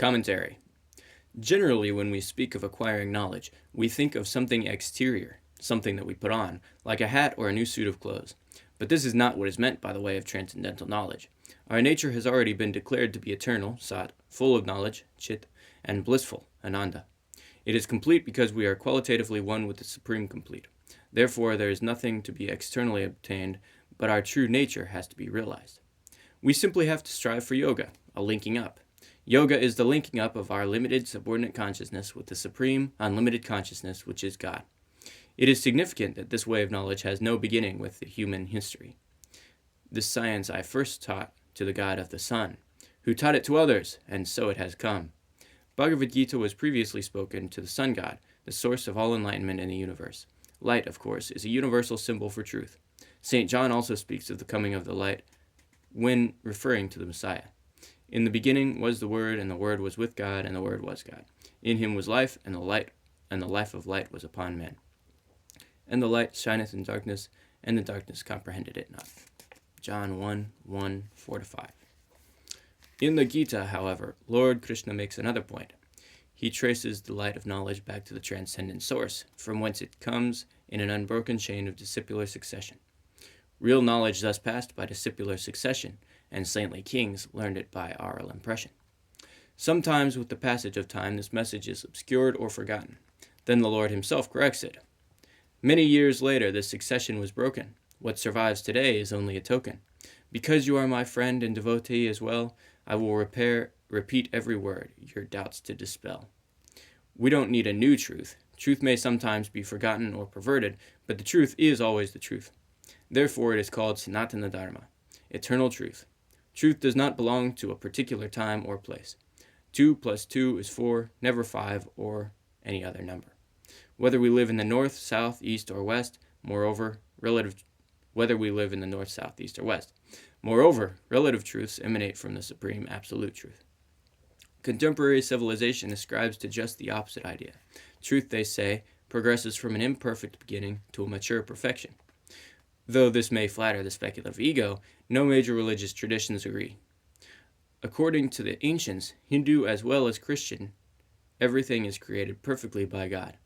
Commentary. Generally, when we speak of acquiring knowledge, we think of something exterior, something that we put on, like a hat or a new suit of clothes. But this is not what is meant by the way of transcendental knowledge. Our nature has already been declared to be eternal, sat, full of knowledge, chit, and blissful, ananda. It is complete because we are qualitatively one with the Supreme Complete. Therefore, there is nothing to be externally obtained, but our true nature has to be realized. We simply have to strive for yoga, a linking up. Yoga is the linking up of our limited subordinate consciousness with the supreme, unlimited consciousness, which is God. It is significant that this way of knowledge has no beginning with the human history. This science I first taught to the God of the Sun, who taught it to others, and so it has come. Bhagavad Gita was previously spoken to the Sun God, the source of all enlightenment in the universe. Light, of course, is a universal symbol for truth. St. John also speaks of the coming of the light when referring to the Messiah. In the beginning was the Word, and the Word was with God, and the Word was God. In him was life, and the life of light was upon men. And the light shineth in darkness, and the darkness comprehended it not. John 1, 4-5. In the Gita, however, Lord Krishna makes another point. He traces the light of knowledge back to the transcendent source, from whence it comes in an unbroken chain of discipular succession. Real knowledge thus passed by discipular succession, and saintly kings learned it by oral impression. Sometimes with the passage of time this message is obscured or forgotten. Then the Lord himself corrects it. Many years later this succession was broken. What survives today is only a token. Because you are my friend and devotee as well, I will repeat every word, your doubts to dispel. We don't need a new truth. Truth may sometimes be forgotten or perverted, but the truth is always the truth. Therefore it is called Sanatana Dharma, eternal truth. Truth does not belong to a particular time or place. 2 + 2 is 4, never 5 or any other number. Whether we live in the north, south, east, or west, moreover, relative truths emanate from the supreme absolute truth. Contemporary civilization ascribes to just the opposite idea. Truth, they say, progresses from an imperfect beginning to a mature perfection. Though this may flatter the speculative ego, no major religious traditions agree. According to the ancients, Hindu as well as Christian, everything is created perfectly by God.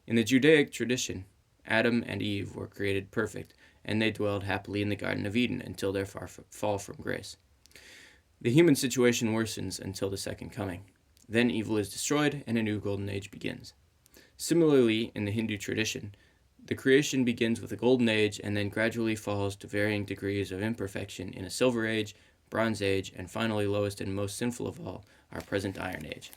In the Judaic tradition, Adam and Eve were created perfect, and they dwelled happily in the Garden of Eden until their fall from grace. The human situation worsens until the second coming. Then evil is destroyed, and a new golden age begins. Similarly, in the Hindu tradition, the creation begins with a golden age and then gradually falls to varying degrees of imperfection in a silver age, bronze age, and finally lowest and most sinful of all, our present iron age.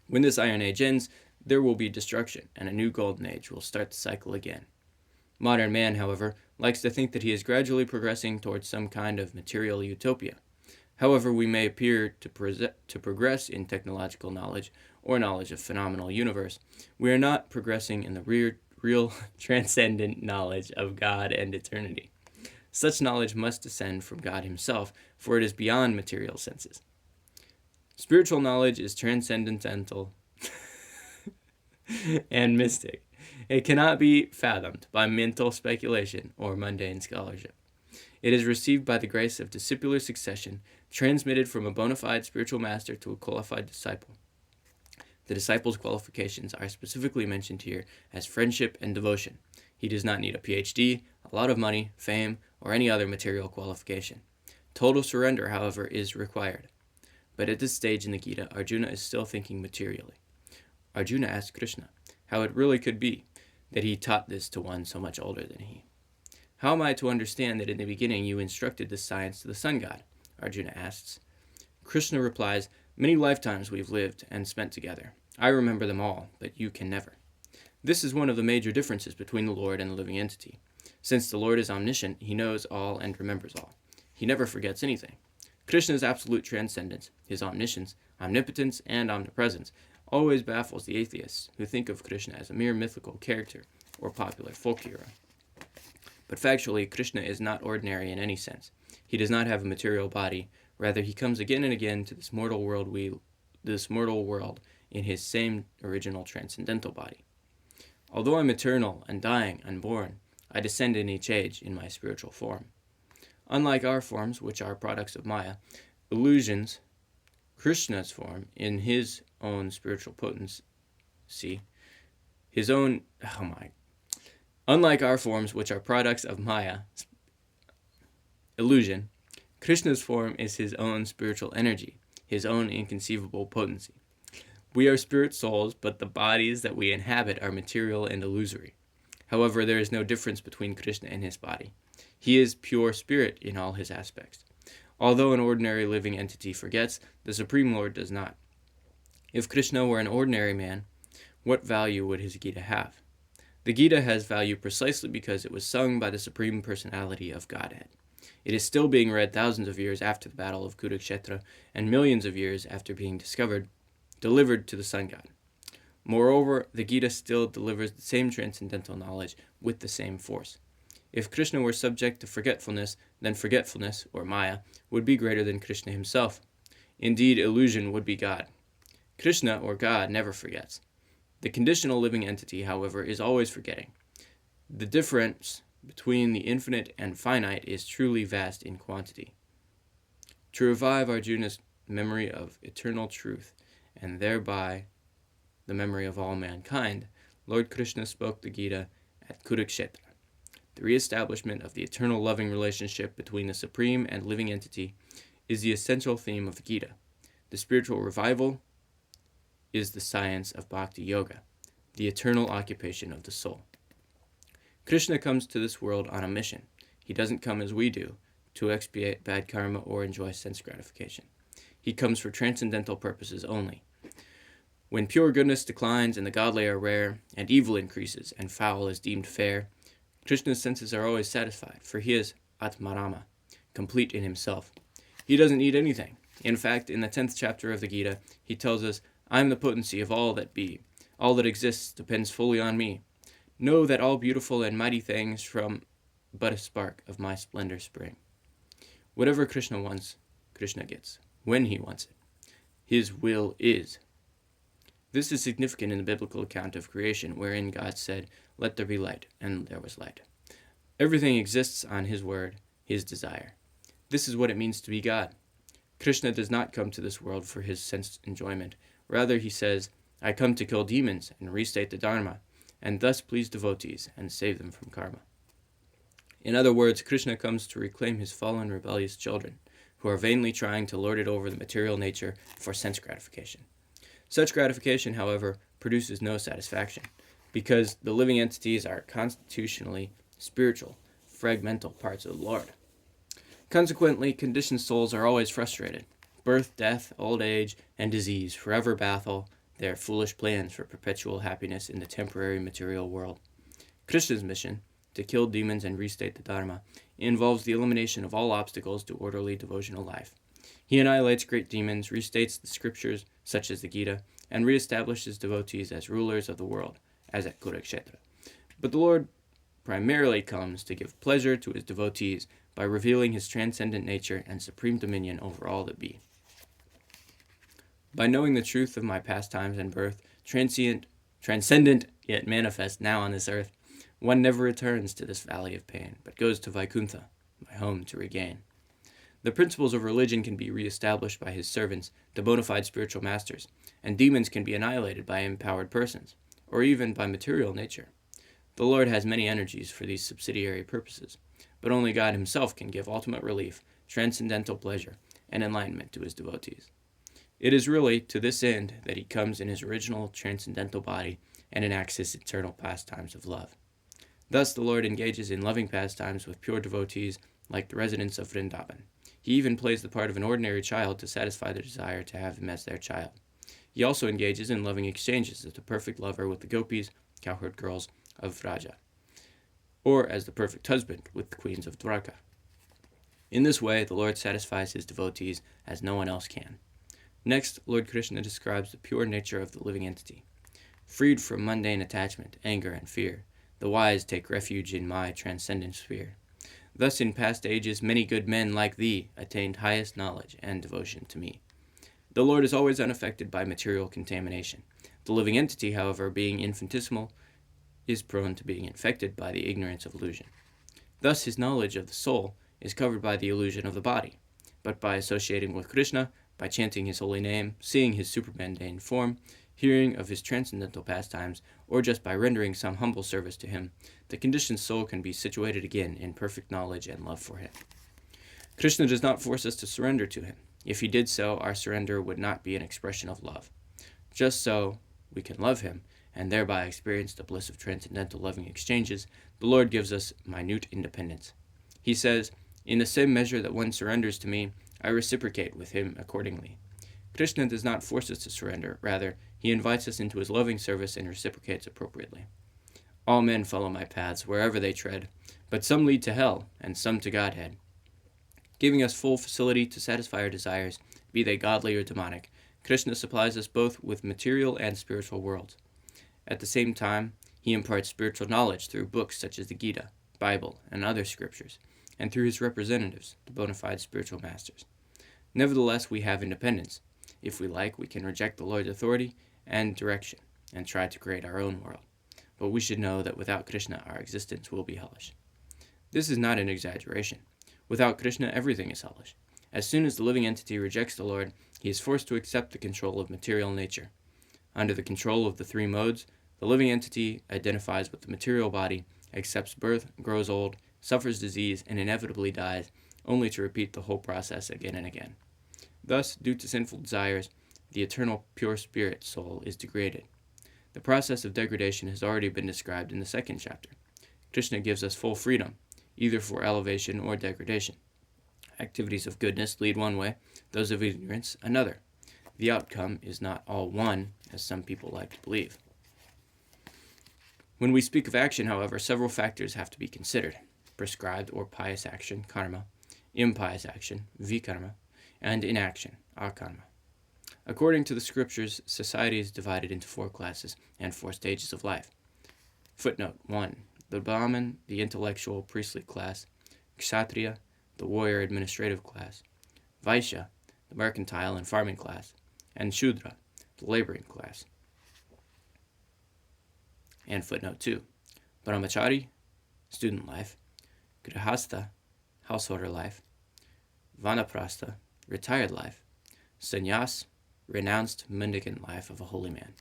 When this iron age ends, there will be destruction, and a new golden age will start the cycle again. Modern man, however, likes to think that he is gradually progressing towards some kind of material utopia. However we may appear to progress in technological knowledge or knowledge of phenomenal universe, we are not progressing in the real transcendent knowledge of God and eternity. Such knowledge must descend from God himself, for it is beyond material senses. Spiritual knowledge is transcendental and mystic. It cannot be fathomed by mental speculation or mundane scholarship. It is received by the grace of discipular succession, transmitted from a bona fide spiritual master to a qualified disciple. The disciple's qualifications are specifically mentioned here as friendship and devotion. He does not need a PhD, a lot of money, fame, or any other material qualification. Total surrender, however, is required. But at this stage in the Gita, Arjuna is still thinking materially. Arjuna asked Krishna how it really could be that he taught this to one so much older than he. How am I to understand that in the beginning you instructed this science to the sun god? Arjuna asks. Krishna replies, many lifetimes we've lived and spent together. I remember them all, but you can never. This is one of the major differences between the Lord and the living entity. Since the Lord is omniscient, he knows all and remembers all. He never forgets anything. Krishna's absolute transcendence, his omniscience, omnipotence, and omnipresence always baffles the atheists who think of Krishna as a mere mythical character or popular folk hero. But factually, Krishna is not ordinary in any sense. He does not have a material body. Rather, he comes again and again to this mortal world in his same original transcendental body. Although I'm eternal, undying, unborn, I descend in each age in my spiritual form. Unlike our forms, which are products of Maya, illusions, Krishna's form, in his own spiritual potency, his own, unlike our forms, which are products of Maya, illusion, Krishna's form is his own spiritual energy, his own inconceivable potency. We are spirit souls, but the bodies that we inhabit are material and illusory. However, there is no difference between Krishna and his body. He is pure spirit in all his aspects. Although an ordinary living entity forgets, the Supreme Lord does not. If Krishna were an ordinary man, what value would his Gita have? The Gita has value precisely because it was sung by the Supreme Personality of Godhead. It is still being read thousands of years after the Battle of Kurukshetra and millions of years after being delivered to the sun god. Moreover, the Gita still delivers the same transcendental knowledge with the same force. If Krishna were subject to forgetfulness, then forgetfulness, or Maya, would be greater than Krishna himself. Indeed, illusion would be God. Krishna, or God, never forgets. The conditional living entity, however, is always forgetting. The difference between the infinite and finite is truly vast in quantity. To revive Arjuna's memory of eternal truth, and thereby the memory of all mankind, Lord Krishna spoke the Gita at Kurukshetra. The re-establishment of the eternal loving relationship between the supreme and living entity is the essential theme of the Gita. The spiritual revival is the science of Bhakti Yoga, the eternal occupation of the soul. Krishna comes to this world on a mission. He doesn't come as we do, to expiate bad karma or enjoy sense gratification. He comes for transcendental purposes only. When pure goodness declines and the godly are rare, and evil increases and foul is deemed fair, Krishna's senses are always satisfied, for he is Atmarama, complete in himself. He doesn't need anything. In fact, in the 10th chapter of the Gita, he tells us, I am the potency of all that be. All that exists depends fully on me. Know that all beautiful and mighty things from but a spark of my splendor spring. Whatever Krishna wants, Krishna gets, when he wants it. His will is. This is significant in the biblical account of creation, wherein God said, let there be light, and there was light. Everything exists on his word, his desire. This is what it means to be God. Krishna does not come to this world for his sense enjoyment. Rather, he says, I come to kill demons and restate the Dharma, and thus please devotees and save them from karma. In other words, Krishna comes to reclaim his fallen rebellious children, who are vainly trying to lord it over the material nature for sense gratification. Such gratification, however, produces no satisfaction, because the living entities are constitutionally spiritual, fragmental parts of the Lord. Consequently, conditioned souls are always frustrated. Birth, death, old age, and disease forever baffle their foolish plans for perpetual happiness in the temporary material world. Krishna's mission, to kill demons and restate the Dharma, involves the elimination of all obstacles to orderly devotional life. He annihilates great demons, restates the scriptures, such as the Gita, and reestablishes devotees as rulers of the world, as at Kurukshetra. But the Lord primarily comes to give pleasure to his devotees by revealing his transcendent nature and supreme dominion over all that be. By knowing the truth of my pastimes and birth, transcendent yet manifest now on this earth, one never returns to this valley of pain, but goes to Vaikuntha, my home to regain. The principles of religion can be reestablished by his servants, the bona fide spiritual masters, and demons can be annihilated by empowered persons, or even by material nature. The Lord has many energies for these subsidiary purposes, but only God himself can give ultimate relief, transcendental pleasure, and enlightenment to his devotees. It is really to this end that he comes in his original transcendental body and enacts his eternal pastimes of love. Thus the Lord engages in loving pastimes with pure devotees like the residents of Vrindavan. He even plays the part of an ordinary child to satisfy their desire to have him as their child. He also engages in loving exchanges as the perfect lover with the gopis, cowherd girls of Vraja, or as the perfect husband with the queens of Dwarka. In this way, the Lord satisfies his devotees as no one else can. Next, Lord Krishna describes the pure nature of the living entity. Freed from mundane attachment, anger, and fear, the wise take refuge in my transcendent sphere. Thus in past ages many good men like thee attained highest knowledge and devotion to me. The Lord is always unaffected by material contamination. The living entity, however, being infinitesimal, is prone to being infected by the ignorance of illusion. Thus his knowledge of the soul is covered by the illusion of the body, but by associating with Krishna, by chanting his holy name, seeing his supermundane form, hearing of his transcendental pastimes, or just by rendering some humble service to him, the conditioned soul can be situated again in perfect knowledge and love for him. Krishna does not force us to surrender to him. If he did so, our surrender would not be an expression of love. Just so we can love him, and thereby experience the bliss of transcendental loving exchanges, the Lord gives us minute independence. He says, "In the same measure that one surrenders to me, I reciprocate with him accordingly." Krishna does not force us to surrender. Rather, he invites us into his loving service and reciprocates appropriately. All men follow my paths wherever they tread, but some lead to hell, and some to Godhead. Giving us full facility to satisfy our desires, be they godly or demonic, Krishna supplies us both with material and spiritual worlds. At the same time, he imparts spiritual knowledge through books such as the Gita, Bible, and other scriptures, and through his representatives, the bona fide spiritual masters. Nevertheless, we have independence. If we like, we can reject the Lord's authority and direction and try to create our own world. But we should know that without Krishna, our existence will be hellish. This is not an exaggeration. Without Krishna, everything is hellish. As soon as the living entity rejects the Lord, he is forced to accept the control of material nature. Under the control of the three modes, the living entity identifies with the material body, accepts birth, grows old, suffers disease, and inevitably dies, only to repeat the whole process again and again. Thus, due to sinful desires, the eternal pure spirit soul is degraded. The process of degradation has already been described in the second chapter. Krishna gives us full freedom, either for elevation or degradation. Activities of goodness lead one way, those of ignorance another. The outcome is not all one, as some people like to believe. When we speak of action, however, several factors have to be considered: prescribed or pious action, karma; impious action, vikarma; and inaction, akarma. According to the scriptures, society is divided into 4 classes and 4 stages of life. Footnote 1. The Brahmin, the intellectual priestly class; Kshatriya, the warrior administrative class; Vaishya, the mercantile and farming class; and Shudra, the laboring class. And footnote 2. Brahmachari, student life; Grihastha, householder life; Vanaprastha, retired life; Sannyas, renounced mendicant life of a holy man.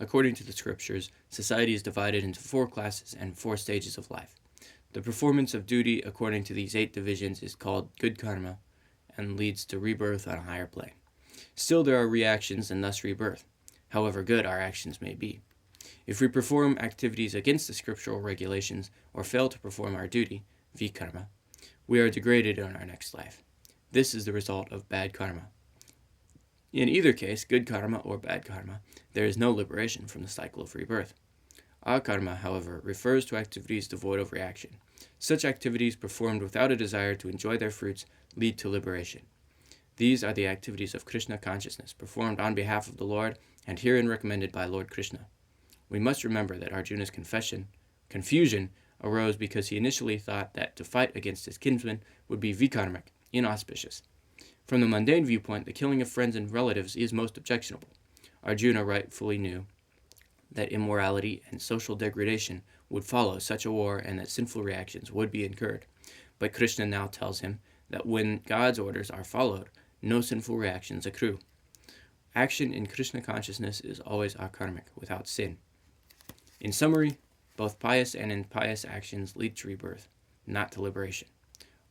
According to the scriptures, society is divided into 4 classes and 4 stages of life. The performance of duty according to these 8 divisions is called good karma and leads to rebirth on a higher plane. Still, there are reactions and thus rebirth, however good our actions may be. If we perform activities against the scriptural regulations or fail to perform our duty, vikarma, we are degraded in our next life. This is the result of bad karma. In either case, good karma or bad karma, there is no liberation from the cycle of rebirth. Akarma, however, refers to activities devoid of reaction. Such activities performed without a desire to enjoy their fruits lead to liberation. These are the activities of Krishna consciousness, performed on behalf of the Lord and herein recommended by Lord Krishna. We must remember that Arjuna's confusion arose because he initially thought that to fight against his kinsmen would be vikarmic, inauspicious. From the mundane viewpoint, the killing of friends and relatives is most objectionable. Arjuna rightfully knew that immorality and social degradation would follow such a war and that sinful reactions would be incurred. But Krishna now tells him that when God's orders are followed, no sinful reactions accrue. Action in Krishna consciousness is always akarmic, without sin. In summary, both pious and impious actions lead to rebirth, not to liberation.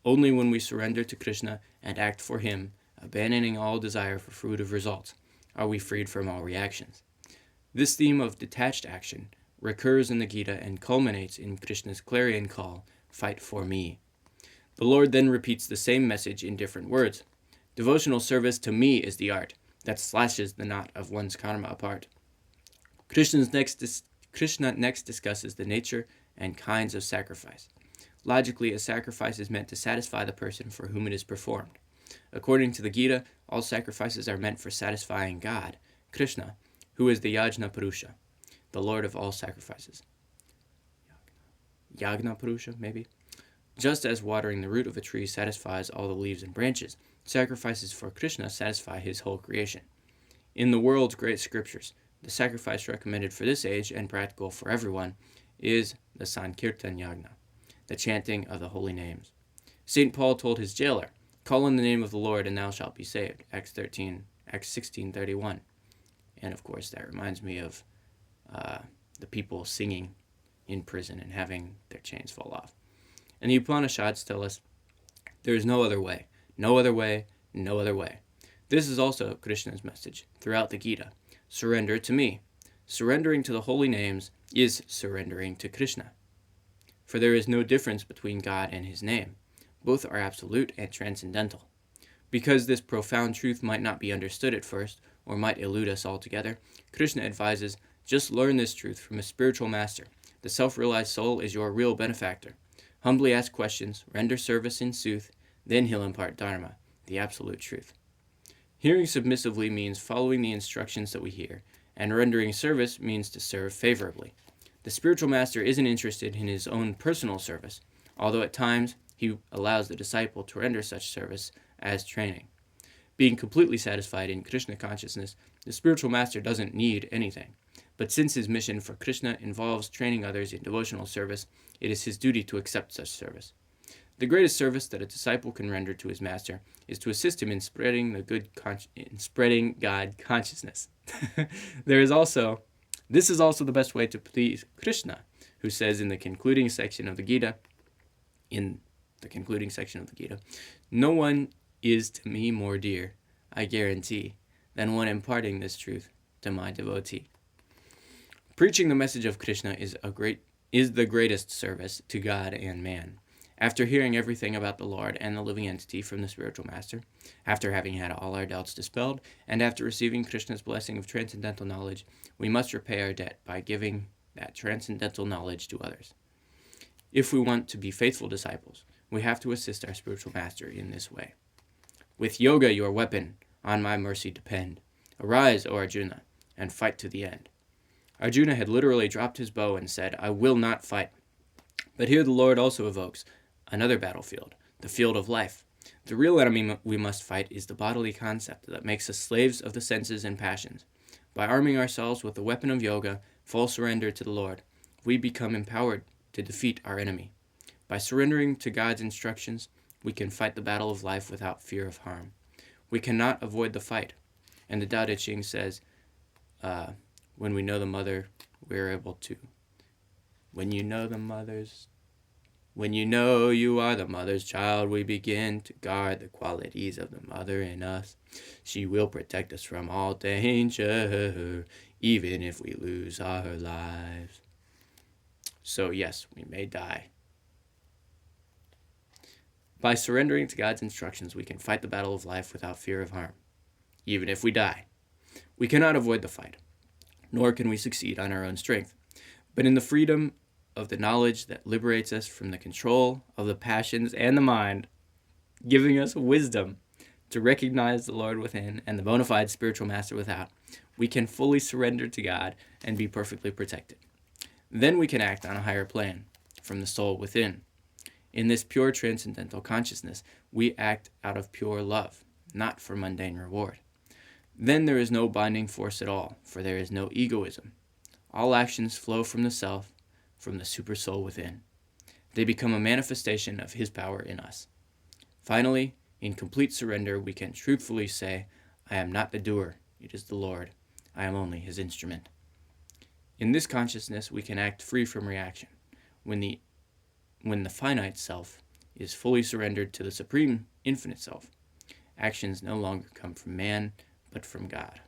Only when we surrender to Krishna and act for him, abandoning all desire for fruitive results, are we freed from all reactions. This theme of detached action recurs in the Gita and culminates in Krishna's clarion call, "Fight for me." The Lord then repeats the same message in different words. Devotional service to me is the art that slashes the knot of one's karma apart. Krishna next discusses the nature and kinds of sacrifice. Logically, a sacrifice is meant to satisfy the person for whom it is performed. According to the Gita, all sacrifices are meant for satisfying God, Krishna, who is the Yajna Purusha, the Lord of all sacrifices. Yagna Purusha, maybe? Just as watering the root of a tree satisfies all the leaves and branches, sacrifices for Krishna satisfy his whole creation. In the world's great scriptures, the sacrifice recommended for this age and practical for everyone is the Sankirtan Yagna, the chanting of the holy names. St. Paul told his jailer, Call on the name of the Lord, and thou shalt be saved. Acts 16:31. And of course, that reminds me of the people singing in prison and having their chains fall off. And the Upanishads tell us there is no other way, no other way, no other way. This is also Krishna's message throughout the Gita. Surrender to me. Surrendering to the holy names is surrendering to Krishna. For there is no difference between God and his name. Both are absolute and transcendental. Because this profound truth might not be understood at first, or might elude us altogether, Krishna advises, just learn this truth from a spiritual master. The self-realized soul is your real benefactor. Humbly ask questions, render service in sooth, then he'll impart Dharma, the absolute truth. Hearing submissively means following the instructions that we hear, and rendering service means to serve favorably. The spiritual master isn't interested in his own personal service, although at times he allows the disciple to render such service as training. Being completely satisfied in Krishna consciousness, the spiritual master doesn't need anything. But since his mission for Krishna involves training others in devotional service, it is his duty to accept such service. The greatest service that a disciple can render to his master is to assist him in spreading God consciousness. This is also the best way to please Krishna, who says in the concluding section of the Gita, no one is to me more dear, I guarantee, than one imparting this truth to my devotee. Preaching the message of Krishna is the greatest service to God and man. After hearing everything about the Lord and the living entity from the spiritual master, after having had all our doubts dispelled, and after receiving Krishna's blessing of transcendental knowledge, we must repay our debt by giving that transcendental knowledge to others. If we want to be faithful disciples, we have to assist our spiritual master in this way. With yoga, your weapon, on my mercy depend. Arise, O Arjuna, and fight to the end. Arjuna had literally dropped his bow and said, I will not fight. But here the Lord also evokes another battlefield, the field of life. The real enemy we must fight is the bodily concept that makes us slaves of the senses and passions. By arming ourselves with the weapon of yoga, full surrender to the Lord, we become empowered to defeat our enemy. By surrendering to God's instructions, we can fight the battle of life without fear of harm. We cannot avoid the fight. And the Tao Te Ching says, when we know the mother, we're able to. When you know you are the mother's child, we begin to guard the qualities of the mother in us. She will protect us from all danger, even if we lose our lives. So yes, we may die. By surrendering to God's instructions, we can fight the battle of life without fear of harm, even if we die. We cannot avoid the fight, nor can we succeed on our own strength. But in the freedom of the knowledge that liberates us from the control of the passions and the mind, giving us wisdom to recognize the Lord within and the bona fide spiritual master without, we can fully surrender to God and be perfectly protected. Then we can act on a higher plane, from the soul within. In this pure transcendental consciousness, we act out of pure love, not for mundane reward. Then there is no binding force at all, for there is no egoism. All actions flow from the self, from the supersoul within. They become a manifestation of his power in us. Finally, in complete surrender, we can truthfully say, I am not the doer, it is the Lord. I am only his instrument. In this consciousness, we can act free from reaction. When the finite self is fully surrendered to the supreme infinite self, actions no longer come from man, but from God.